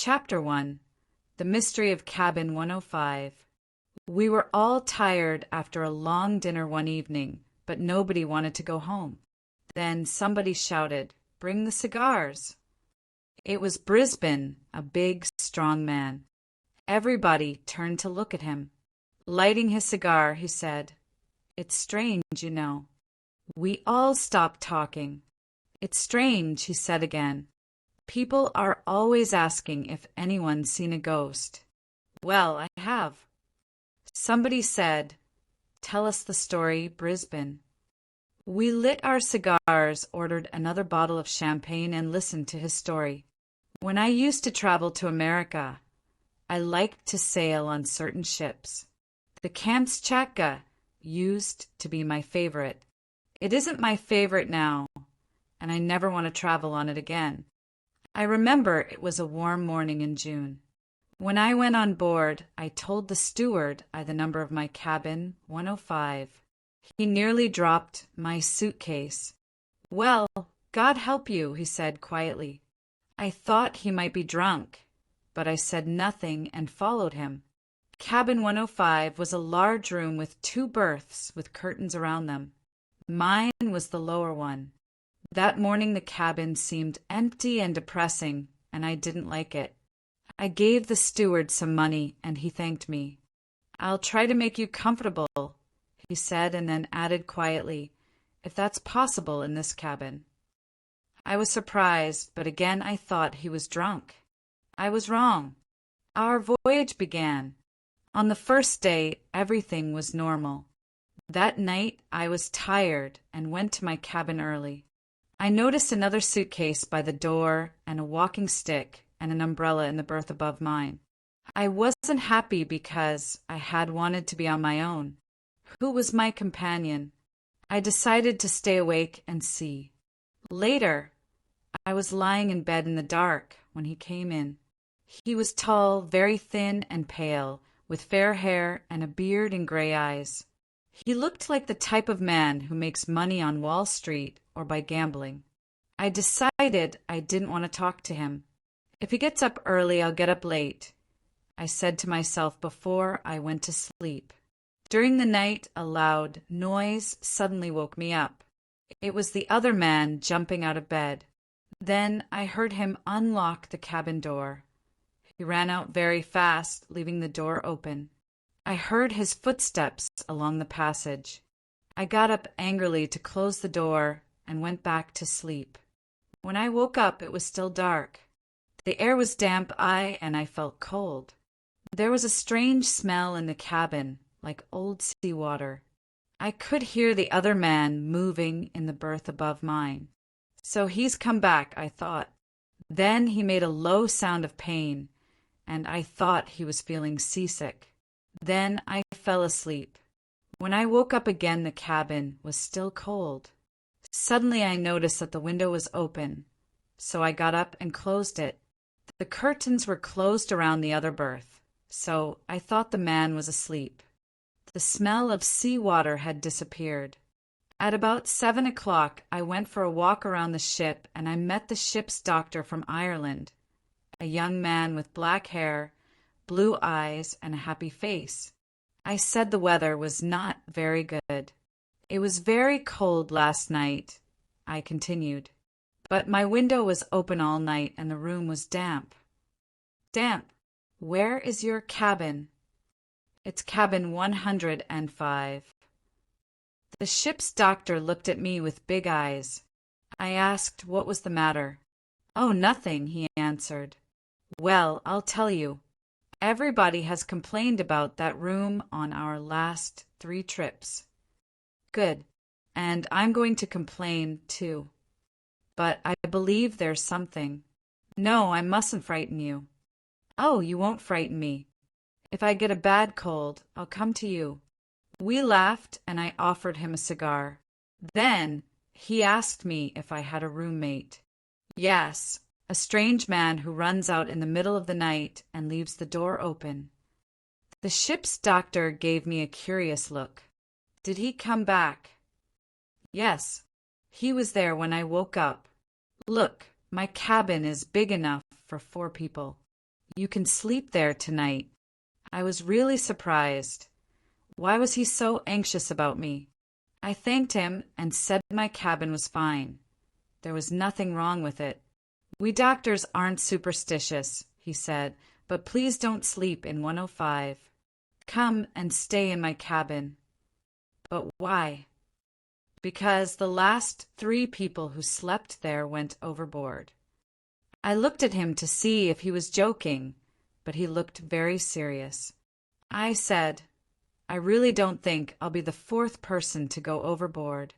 Chapter 1. The Mystery of Cabin 105. We were all tired after a long dinner one evening, but nobody wanted to go home. Then somebody shouted, "Bring the cigars!" It was Brisbane, a big, strong man. Everybody turned to look at him. Lighting his cigar, he said, "It's strange, you know." We all stopped talking. "It's strange," he said again. "People are always asking if anyone's seen a ghost." "Well, I have." Somebody said, "Tell us the story, Brisbane." We lit our cigars, ordered another bottle of champagne, and listened to his story. "When I used to travel to America, I liked to sail on certain ships. The Kamchatka used to be my favorite. It isn't my favorite now, and I never want to travel on it again. I remember it was a warm morning in June. When I went on board, I told the steward the number of my cabin, 105. He nearly dropped my suitcase. "Well, God help you," he said quietly. I thought he might be drunk, but I said nothing and followed him. Cabin 105 was a large room with two berths with curtains around them. Mine was the lower one. That morning the cabin seemed empty and depressing, and I didn't like it. I gave the steward some money, and he thanked me. "I'll try to make you comfortable," he said, and then added quietly, "if that's possible in this cabin." I was surprised, but again I thought he was drunk. I was wrong. Our voyage began. On the first day, everything was normal. That night I was tired and went to my cabin early. I noticed another suitcase by the door and a walking stick and an umbrella in the berth above mine. I wasn't happy because I had wanted to be on my own. Who was my companion? I decided to stay awake and see. Later, I was lying in bed in the dark when he came in. He was tall, very thin and pale, with fair hair and a beard and gray eyes. He looked like the type of man who makes money on Wall Street or by gambling. I decided I didn't want to talk to him. If he gets up early, I'll get up late, I said to myself before I went to sleep. During the night, a loud noise suddenly woke me up. It was the other man jumping out of bed. Then I heard him unlock the cabin door. He ran out very fast, leaving the door open. I heard his footsteps along the passage. I got up angrily to close the door and went back to sleep. When I woke up, it was still dark. The air was damp, and I felt cold. There was a strange smell in the cabin, like old seawater. I could hear the other man moving in the berth above mine. So he's come back, I thought. Then he made a low sound of pain, and I thought he was feeling seasick. Then I fell asleep. When I woke up again, the cabin was still cold. Suddenly I noticed that the window was open, so I got up and closed it. The curtains were closed around the other berth, so I thought the man was asleep. The smell of seawater had disappeared. At about 7 o'clock, I went for a walk around the ship, and I met the ship's doctor from Ireland, a young man with black hair, blue eyes, and a happy face. I said the weather was not very good. "It was very cold last night," I continued, "but my window was open all night and the room was damp." "Damp? Where is your cabin?" "It's cabin 105. The ship's doctor looked at me with big eyes. I asked what was the matter. "Oh, nothing," he answered. "Well, I'll tell you. Everybody has complained about that room on our last 3 trips." "Good. And I'm going to complain, too. But I believe there's something." "No, I mustn't frighten you." "Oh, you won't frighten me. If I get a bad cold, I'll come to you." We laughed, and I offered him a cigar. Then he asked me if I had a roommate. "Yes, a strange man who runs out in the middle of the night and leaves the door open." The ship's doctor gave me a curious look. "Did he come back?" "Yes, he was there when I woke up. Look, my cabin is big enough for 4 people." You can sleep there tonight." I was really surprised. Why was he so anxious about me? I thanked him and said my cabin was fine. There was nothing wrong with it. "We doctors aren't superstitious," he said, "but please don't sleep in 105. Come and stay in my cabin." "But why?" "Because the last 3 people who slept there went overboard." I looked at him to see if he was joking, but he looked very serious. I said, "I really don't think I'll be the 4th person to go overboard."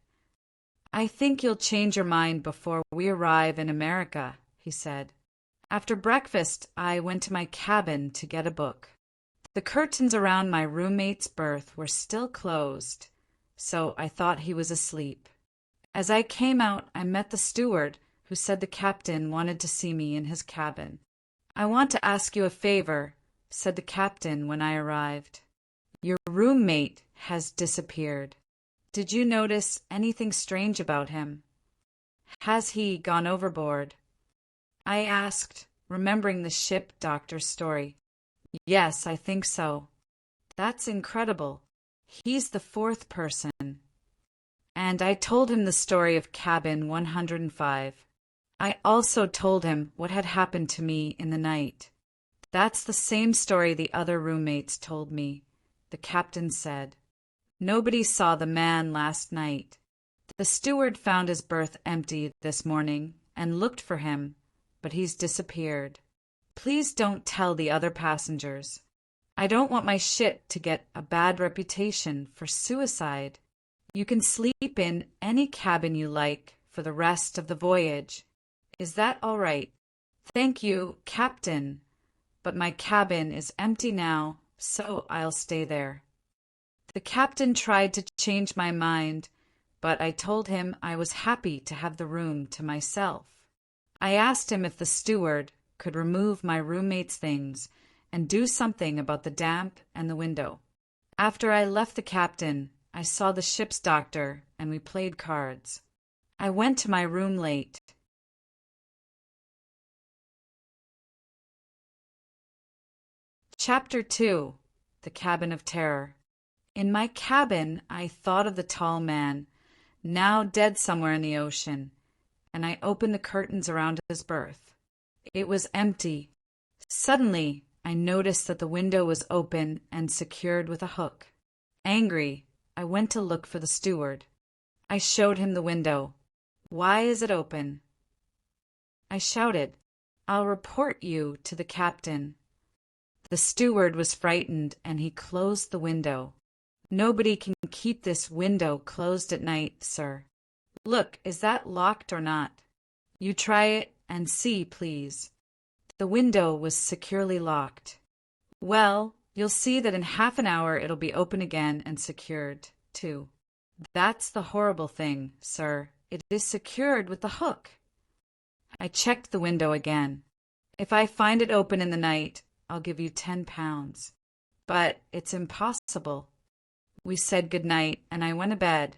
"I think you'll change your mind before we arrive in America," he said. After breakfast, I went to my cabin to get a book. The curtains around my roommate's berth were still closed, so I thought he was asleep. As I came out, I met the steward, who said the captain wanted to see me in his cabin. "I want to ask you a favor," said the captain when I arrived. "Your roommate has disappeared. Did you notice anything strange about him? Has he gone overboard?" I asked, remembering the ship doctor's story. "Yes, I think so." "That's incredible. He's the 4th person." And I told him the story of cabin 105. I also told him what had happened to me in the night. "That's the same story the other roommates told me," the captain said. "Nobody saw the man last night. The steward found his berth empty this morning and looked for him, but he's disappeared. Please don't tell the other passengers. I don't want my ship to get a bad reputation for suicide. You can sleep in any cabin you like for the rest of the voyage. Is that all right?" "Thank you, Captain, but my cabin is empty now, so I'll stay there." The captain tried to change my mind, but I told him I was happy to have the room to myself. I asked him if the steward could remove my roommate's things and do something about the damp and the window. After I left the captain, I saw the ship's doctor and we played cards. I went to my room late. Chapter 2: The Cabin of Terror. In my cabin, I thought of the tall man, now dead somewhere in the ocean, and I opened the curtains around his berth. It was empty. Suddenly, I noticed that the window was open and secured with a hook. Angry, I went to look for the steward. I showed him the window. "Why is it open?" I shouted. "I'll report you to the captain." The steward was frightened and he closed the window. "Nobody can keep this window closed at night, sir." "Look, is that locked or not?" "You try it and see, please." The window was securely locked. "Well, you'll see that in half an hour it'll be open again and secured, too." "That's the horrible thing, sir. It is secured with the hook." I checked the window again. "If I find it open in the night, I'll give you £10. "But it's impossible." We said good night, and I went to bed.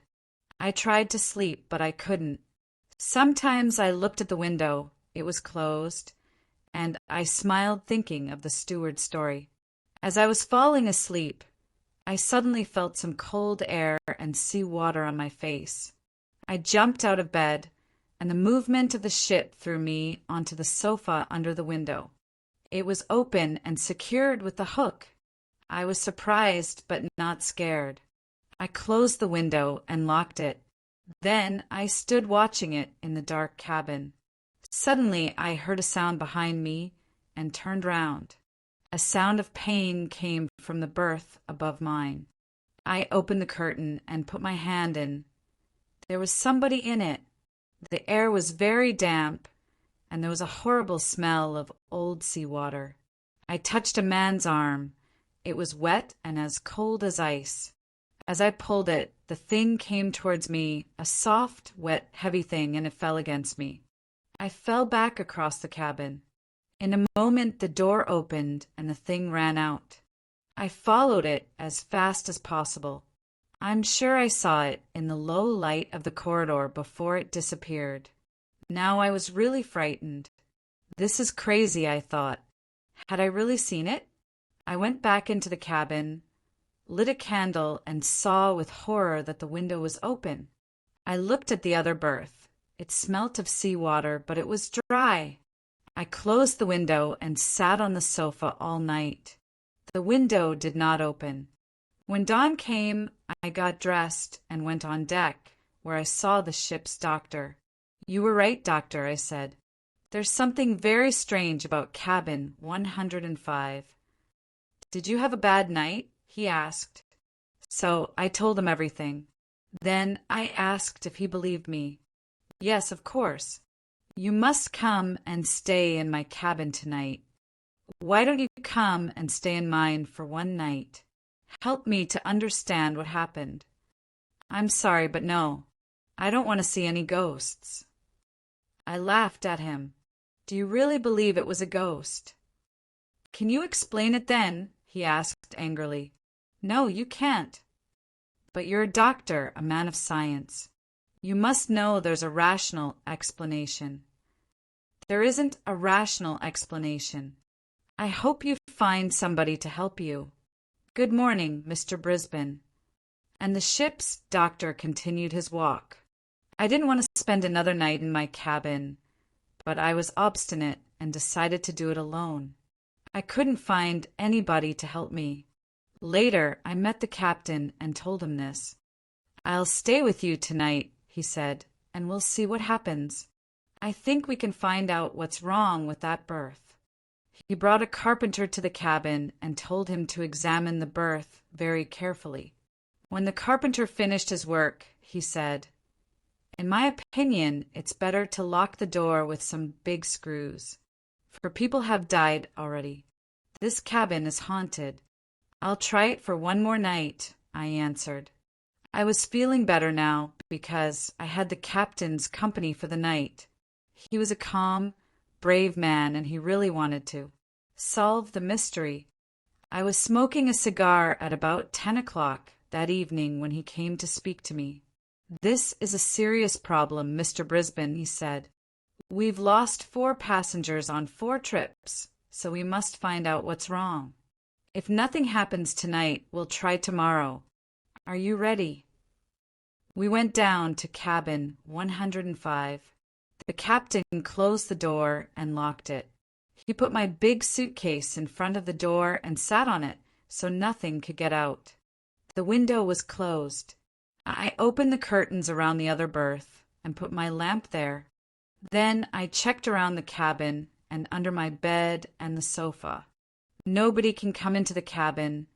I tried to sleep, but I couldn't. Sometimes I looked at the window. It was closed, and I smiled thinking of the steward's story. As I was falling asleep, I suddenly felt some cold air and sea water on my face. I jumped out of bed, and the movement of the ship threw me onto the sofa under the window. It was open and secured with the hook. I was surprised but not scared. I closed the window and locked it. Then I stood watching it in the dark cabin. Suddenly I heard a sound behind me and turned round. A sound of pain came from the berth above mine. I opened the curtain and put my hand in. There was somebody in it. The air was very damp, and there was a horrible smell of old seawater. I touched a man's arm. It was wet and as cold as ice. As I pulled it, the thing came towards me, a soft, wet, heavy thing, and it fell against me. I fell back across the cabin. In a moment the door opened and the thing ran out. I followed it as fast as possible. I'm sure I saw it in the low light of the corridor before it disappeared. Now I was really frightened. This is crazy, I thought. Had I really seen it? I went back into the cabin, lit a candle, and saw with horror that the window was open. I looked at the other berth. It smelt of seawater, but it was dry. I closed the window and sat on the sofa all night. The window did not open. When dawn came, I got dressed and went on deck, where I saw the ship's doctor. "You were right, doctor," I said. "There's something very strange about cabin 105. "Did you have a bad night?" he asked. So I told him everything. Then I asked if he believed me. "Yes, of course. You must come and stay in my cabin tonight. Why don't you come and stay in mine for one night? Help me to understand what happened. I'm sorry, but no. I don't want to see any ghosts." I laughed at him. "Do you really believe it was a ghost?" "Can you explain it then?" he asked angrily. "No, you can't." "But you're a doctor, a man of science. You must know there's a rational explanation." "There isn't a rational explanation. I hope you find somebody to help you. Good morning, Mr. Brisbane." And the ship's doctor continued his walk. I didn't want to spend another night in my cabin, but I was obstinate and decided to do it alone. I couldn't find anybody to help me. Later, I met the captain and told him this. "I'll stay with you tonight," he said, "and we'll see what happens. I think we can find out what's wrong with that berth." He brought a carpenter to the cabin and told him to examine the berth very carefully. When the carpenter finished his work, he said, "In my opinion, it's better to lock the door with some big screws, for people have died already. This cabin is haunted." "I'll try it for one more night," I answered. I was feeling better now because I had the captain's company for the night. He was a calm, brave man, and he really wanted to solve the mystery. I was smoking a cigar at about 10 o'clock that evening when he came to speak to me. "This is a serious problem, Mr. Brisbane," he said. "We've lost 4 passengers on 4 trips, so we must find out what's wrong. If nothing happens tonight, we'll try tomorrow. Are you ready?" We went down to cabin 105. The captain closed the door and locked it. He put my big suitcase in front of the door and sat on it so nothing could get out. The window was closed. I opened the curtains around the other berth and put my lamp there. Then I checked around the cabin and under my bed and the sofa. "Nobody can come into the cabin.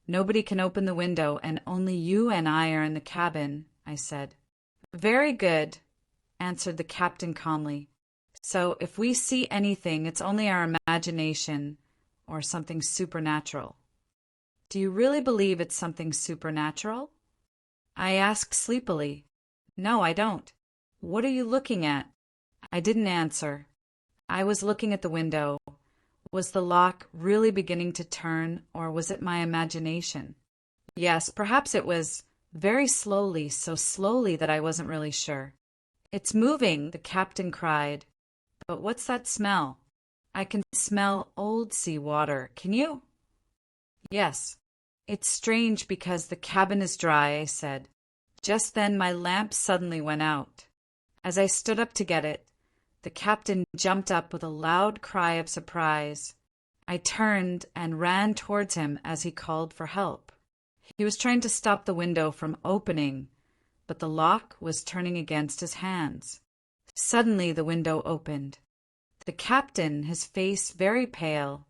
Nobody can open the window, and only you and I are in the cabin," I said. "Very good," answered the captain calmly. "So if we see anything, it's only our imagination or something supernatural." "Do you really believe it's something supernatural?" I asked sleepily. "No, I don't." "What are you looking at?" I didn't answer. I was looking at the window. Was the lock really beginning to turn, or was it my imagination? Yes, perhaps it was very slowly, so slowly that I wasn't really sure. "It's moving," the captain cried. "But what's that smell?" "I can smell old sea water. Can you?" "Yes." "It's strange because the cabin is dry," I said. Just then my lamp suddenly went out. As I stood up to get it, the captain jumped up with a loud cry of surprise. I turned and ran towards him as he called for help. He was trying to stop the window from opening, but the lock was turning against his hands. Suddenly the window opened. The captain, his face very pale,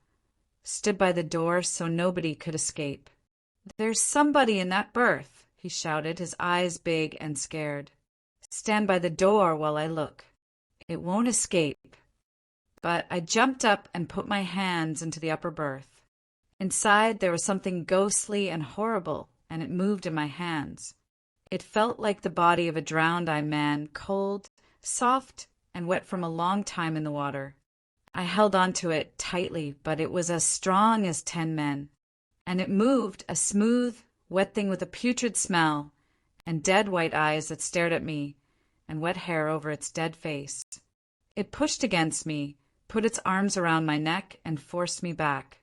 stood by the door so nobody could escape. "There's somebody in that berth," he shouted, his eyes big and scared. "Stand by the door while I look. It won't escape." But I jumped up and put my hands into the upper berth. Inside there was something ghostly and horrible, and it moved in my hands. It felt like the body of a drowned-eye man, cold, soft, and wet from a long time in the water. I held on to it tightly, but it was as strong as 10 men. And it moved, a smooth, wet thing with a putrid smell, and dead white eyes that stared at me, and wet hair over its dead face. It pushed against me, put its arms around my neck and forced me back.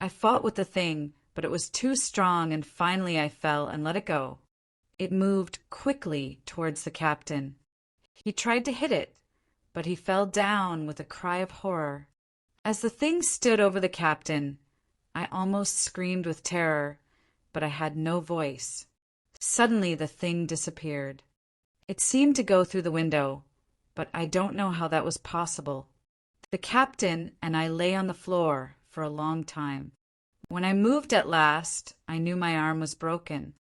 I fought with the thing, but it was too strong, and finally I fell and let it go. It moved quickly towards the captain. He tried to hit it, but he fell down with a cry of horror. As the thing stood over the captain, I almost screamed with terror, but I had no voice. Suddenly the thing disappeared. It seemed to go through the window, but I don't know how that was possible. The captain and I lay on the floor for a long time. When I moved at last, I knew my arm was broken.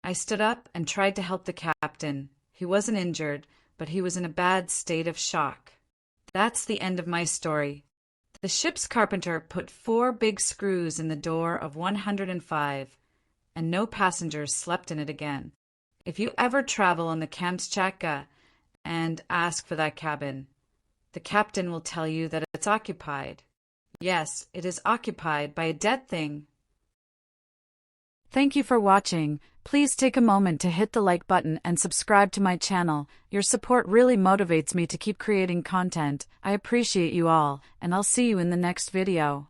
I stood up and tried to help the captain. He wasn't injured, but he was in a bad state of shock. That's the end of my story. The ship's carpenter put 4 big screws in the door of 105, and no passengers slept in it again. If you ever travel on the Kamchatka and ask for that cabin, the captain will tell you that it's occupied. Yes, it is occupied by a dead thing. Thank you for watching. Please take a moment to hit the like button and subscribe to my channel. Your support really motivates me to keep creating content. I appreciate you all, and I'll see you in the next video.